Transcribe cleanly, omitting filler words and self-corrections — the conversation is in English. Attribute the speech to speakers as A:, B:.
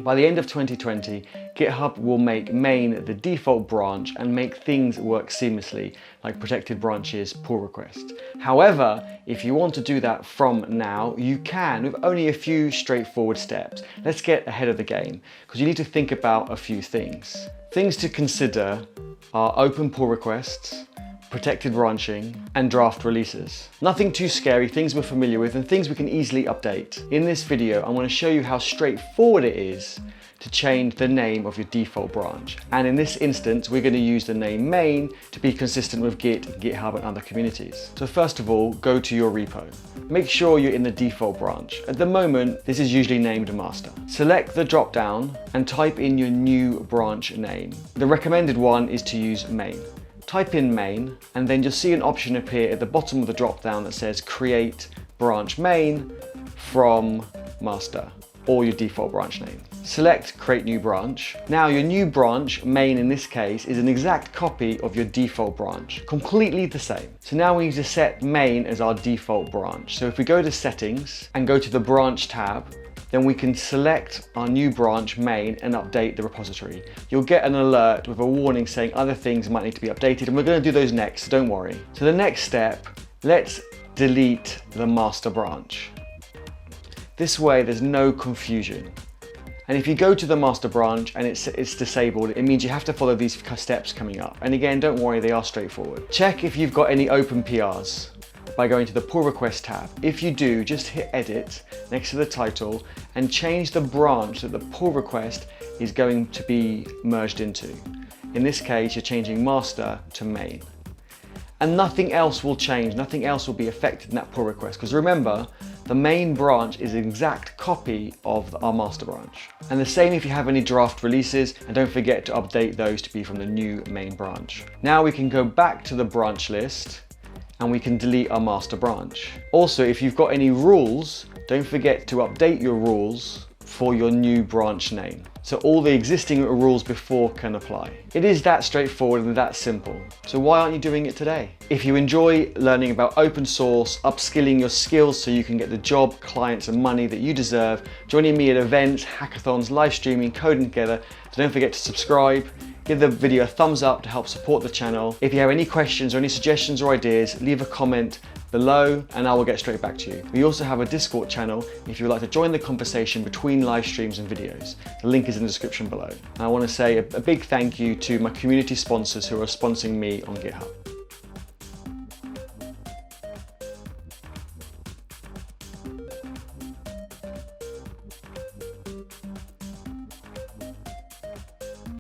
A: By the end of 2020, GitHub will make main the default branch and make things work seamlessly, like protected branches, pull requests. However, if you want to do that from now, you can with only a few straightforward steps. Let's get ahead of the game, because you need to think about a few things. Things to consider are open pull requests, protected branching, and draft releases. Nothing too scary, things we're familiar with and things we can easily update. In this video, I want to show you how straightforward it is to change the name of your default branch. And in this instance, we're going to use the name main to be consistent with Git, GitHub, and other communities. So first of all, go to your repo. Make sure you're in the default branch. At the moment, this is usually named master. Select the drop-down and type in your new branch name. The recommended one is to use main. Type in main, and then you'll see an option appear at the bottom of the drop-down that says create branch main from master, or your default branch name. Select create new branch. Now your new branch, main in this case, is an exact copy of your default branch, completely the same. So now we need to set main as our default branch. So if we go to settings and go to the branch tab, then we can select our new branch main and update the repository. You'll get an alert with a warning saying other things might need to be updated, and we're going to do those next, so don't worry. So the next step, let's delete the master branch. This way there's no confusion. And if you go to the master branch and it's disabled, it means you have to follow these steps coming up. And again, don't worry, they are straightforward. Check if you've got any open PRs by going to the pull request tab. If you do, just hit edit next to the title and change the branch that the pull request is going to be merged into. In this case, you're changing master to main. And nothing else will change, nothing else will be affected in that pull request, because remember, the main branch is an exact copy of our master branch. And the same if you have any draft releases, and don't forget to update those to be from the new main branch. Now we can go back to the branch list and we can delete our master branch. Also, if you've got any rules, don't forget to update your rules for your new branch name, so all the existing rules before can apply. It is that straightforward and that simple. So why aren't you doing it today? If you enjoy learning about open source, upskilling your skills so you can get the job, clients, and money that you deserve, joining me at events, hackathons, live streaming, coding together, so don't forget to subscribe. Give the video a thumbs up to help support the channel. If you have any questions or any suggestions or ideas, leave a comment below and I will get straight back to you. We also have a Discord channel if you would like to join the conversation between live streams and videos. The link is in the description below. And I want to say a big thank you to my community sponsors who are sponsoring me on GitHub.